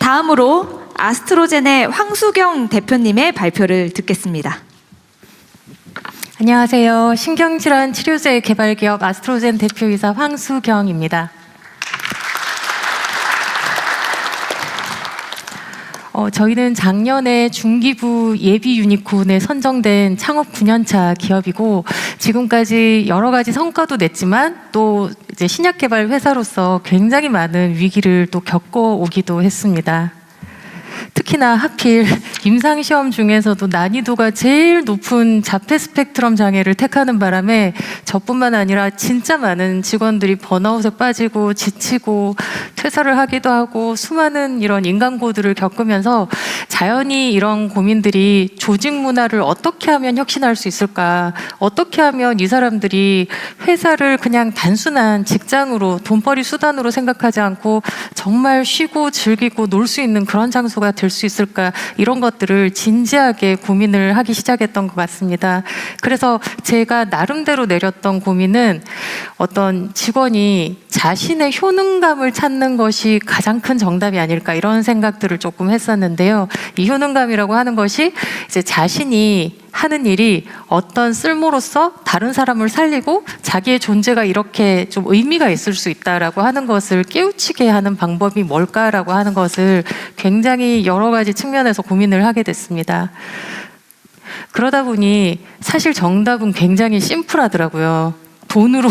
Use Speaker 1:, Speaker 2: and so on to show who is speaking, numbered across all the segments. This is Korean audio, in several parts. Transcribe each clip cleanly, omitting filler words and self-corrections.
Speaker 1: 다음으로 아스트로젠의 황수경 대표님의 발표를 듣겠습니다.
Speaker 2: 안녕하세요. 신경질환 치료제 개발기업 아스트로젠 대표이사 황수경입니다. 저희는 작년에 중기부 예비 유니콘에 선정된 창업 9년차 기업이고, 지금까지 여러 가지 성과도 냈지만 또 이제 신약 개발 회사로서 굉장히 많은 위기를 또 겪어오기도 했습니다. 특히나 하필 임상시험 중에서도 난이도가 제일 높은 자폐 스펙트럼 장애를 택하는 바람에 저뿐만 아니라 진짜 많은 직원들이 번아웃에 빠지고 지치고 퇴사를 하기도 하고 수많은 이런 인간고들을 겪으면서 자연히 이런 고민들이 조직 문화를 어떻게 하면 혁신할 수 있을까, 어떻게 하면 이 사람들이 회사를 그냥 단순한 직장으로 돈벌이 수단으로 생각하지 않고 정말 쉬고 즐기고 놀 수 있는 그런 장소가 될 수 있을까, 이런 것들을 진지하게 고민을 하기 시작했던 것 같습니다. 그래서 제가 나름대로 내렸던 고민은 어떤 직원이 자신의 효능감을 찾는 것이 가장 큰 정답이 아닐까, 이런 생각들을 조금 했었는데요. 이 효능감이라고 하는 것이 이제 자신이 하는 일이 어떤 쓸모로서 다른 사람을 살리고 자기의 존재가 이렇게 좀 의미가 있을 수 있다라고 하는 것을 깨우치게 하는 방법이 뭘까라고 하는 것을 굉장히 여러 가지 측면에서 고민을 하게 됐습니다. 그러다 보니 사실 정답은 굉장히 심플하더라고요. 돈으로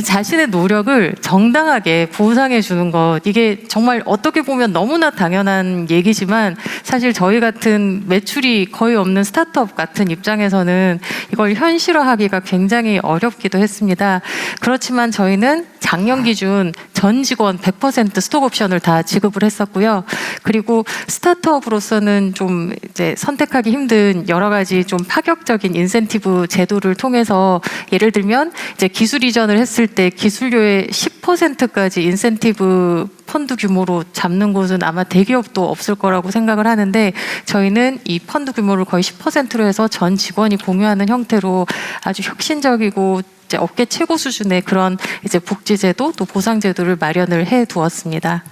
Speaker 2: 자신의 노력을 정당하게 보상해 주는 것, 이게 정말 어떻게 보면 너무나 당연한 얘기지만 사실 저희 같은 매출이 거의 없는 스타트업 같은 입장에서는 이걸 현실화하기가 굉장히 어렵기도 했습니다. 그렇지만 저희는 작년 기준 전 직원 100% 스톡 옵션을 다 지급을 했었고요. 그리고 스타트업으로서는 좀 이제 선택하기 힘든 여러 가지 좀 파격적인 인센티브 제도를 통해서, 예를 들면 이제 기술 이전을 했을 때 기술료의 10%까지 인센티브 펀드 규모로 잡는 곳은 아마 대기업도 없을 거라고 생각을 하는데, 저희는 이 펀드 규모를 거의 10%로 해서 전 직원이 공유하는 형태로 아주 혁신적이고 이제 업계 최고 수준의 그런 이제 복지제도 또 보상제도를 마련을 해 두었습니다.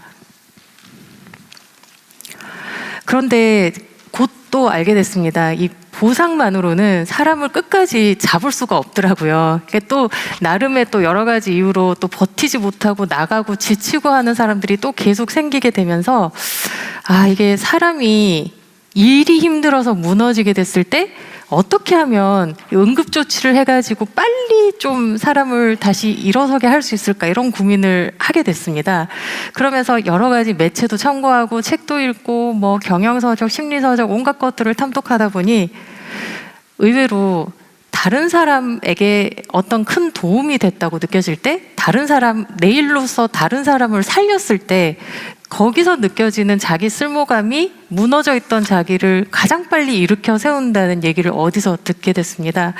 Speaker 2: 그런데 곧 또 알게 됐습니다. 이 보상만으로는 사람을 끝까지 잡을 수가 없더라고요. 또 나름의 또 여러 가지 이유로 또 버티지 못하고 나가고 지치고 하는 사람들이 또 계속 생기게 되면서, 이게 사람이 일이 힘들어서 무너지게 됐을 때 어떻게 하면 응급조치를 해가지고 빨리 좀 사람을 다시 일어서게 할 수 있을까, 이런 고민을 하게 됐습니다. 그러면서 여러 가지 매체도 참고하고 책도 읽고 뭐 경영서적, 심리서적 온갖 것들을 탐독하다 보니 의외로 다른 사람에게 어떤 큰 도움이 됐다고 느껴질 때, 다른 사람, 내 일로서 다른 사람을 살렸을 때 거기서 느껴지는 자기 쓸모감이 무너져 있던 자기를 가장 빨리 일으켜 세운다는 얘기를 어디서 듣게 됐습니다.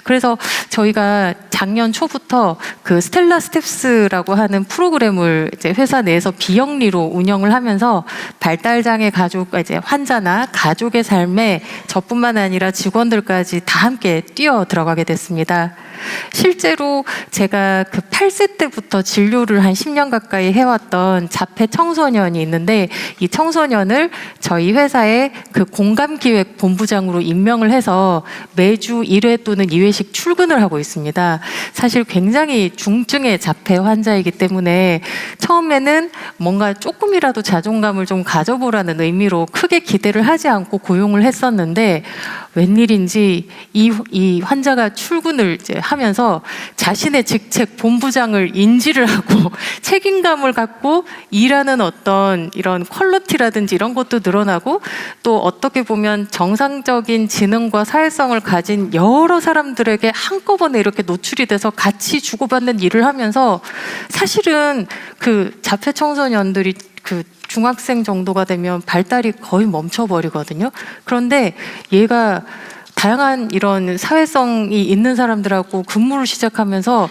Speaker 2: 그래서 저희가 작년 초부터 그 스텔라 스텝스라고 하는 프로그램을 이제 회사 내에서 비영리로 운영을 하면서 발달장애 가족, 이제 환자나 가족의 삶에 저뿐만 아니라 직원들까지 다 함께 뛰어 들어가게 됐습니다. 실제로 제가 그 8세 때부터 진료를 한 10년 가까이 해왔던 자폐 청소년이 있는데, 이 청소년을 저희 회사의 그 공감기획 본부장으로 임명을 해서 매주 1회 또는 2회씩 출근을 하고 있습니다. 사실 굉장히 중증의 자폐 환자이기 때문에 처음에는 뭔가 조금이라도 자존감을 좀 가져보라는 의미로 크게 기대를 하지 않고 고용을 했었는데, 웬일인지 이 환자가 출근을 이제 하면서 자신의 직책 본부장을 인지를 하고 책임감을 갖고 일하는 어떤 이런 퀄리티라든지 이런 것도 늘어나고, 또 어떻게 보면 정상적인 지능과 사회성을 가진 여러 사람들에게 한꺼번에 이렇게 노출이 돼서 같이 주고받는 일을 하면서, 사실은 그 자폐 청소년들이 그 중학생 정도가 되면 발달이 거의 멈춰버리거든요. 그런데 얘가 다양한 이런 사회성이 있는 사람들하고 근무를 시작하면서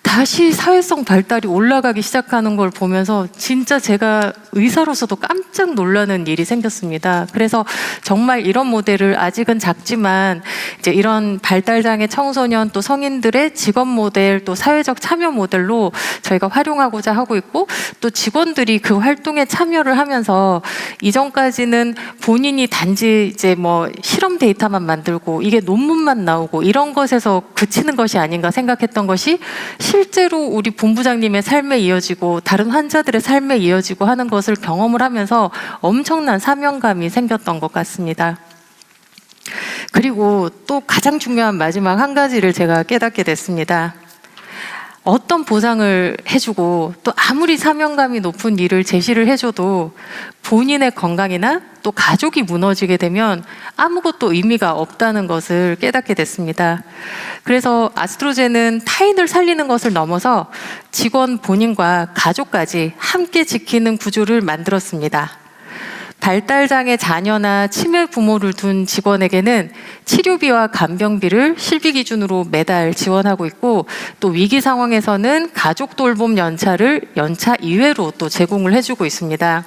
Speaker 2: 다시 사회성 발달이 올라가기 시작하는 걸 보면서 진짜 제가 의사로서도 깜짝 놀라는 일이 생겼습니다. 그래서 정말 이런 모델을 아직은 작지만 이제 이런 발달장애 청소년 또 성인들의 직업 모델 또 사회적 참여 모델로 저희가 활용하고자 하고 있고, 또 직원들이 그 활동에 참여를 하면서 이전까지는 본인이 단지 이제 뭐 실험 데이터만 만들고 이게 논문만 나오고 이런 것에서 그치는 것이 아닌가 생각했던 것이 실제로 우리 본부장님의 삶에 이어지고 다른 환자들의 삶에 이어지고 하는 것을 경험을 하면서 엄청난 사명감이 생겼던 것 같습니다. 그리고 또 가장 중요한 마지막 한 가지를 제가 깨닫게 됐습니다. 어떤 보상을 해주고 또 아무리 사명감이 높은 일을 제시를 해줘도 본인의 건강이나 또 가족이 무너지게 되면 아무것도 의미가 없다는 것을 깨닫게 됐습니다. 그래서 아스트로젠은 타인을 살리는 것을 넘어서 직원 본인과 가족까지 함께 지키는 구조를 만들었습니다. 발달장애 자녀나 치매 부모를 둔 직원에게는 치료비와 간병비를 실비 기준으로 매달 지원하고 있고, 또 위기 상황에서는 가족 돌봄 연차를 연차 이외로 또 제공을 해주고 있습니다.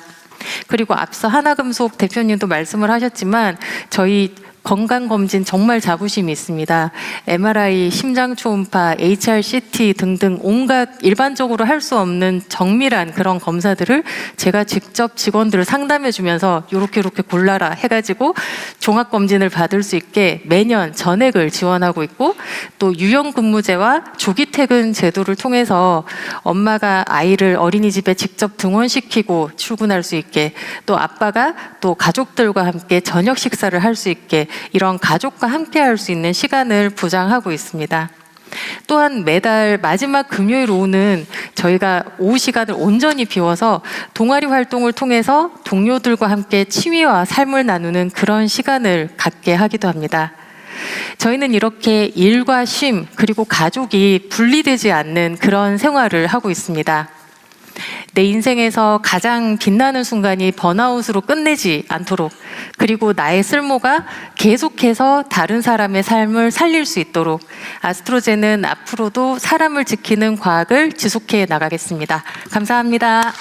Speaker 2: 그리고 앞서 하나금속 대표님도 말씀을 하셨지만 저희 건강검진 정말 자부심이 있습니다. MRI, 심장 초음파, HRCT 등등 온갖 일반적으로 할 수 없는 정밀한 그런 검사들을 제가 직접 직원들을 상담해 주면서 요렇게 골라라 해가지고 종합검진을 받을 수 있게 매년 전액을 지원하고 있고, 또 유연근무제와 조기퇴근 제도를 통해서 엄마가 아이를 어린이집에 직접 등원시키고 출근할 수 있게, 또 아빠가 또 가족들과 함께 저녁 식사를 할 수 있게 이런 가족과 함께 할 수 있는 시간을 보장하고 있습니다. 또한 매달 마지막 금요일 오후는 저희가 오후 시간을 온전히 비워서 동아리 활동을 통해서 동료들과 함께 취미와 삶을 나누는 그런 시간을 갖게 하기도 합니다. 저희는 이렇게 일과 쉼 그리고 가족이 분리되지 않는 그런 생활을 하고 있습니다. 내 인생에서 가장 빛나는 순간이 번아웃으로 끝내지 않도록, 그리고 나의 쓸모가 계속해서 다른 사람의 삶을 살릴 수 있도록 아스트로젠은 앞으로도 사람을 지키는 과학을 지속해 나가겠습니다. 감사합니다.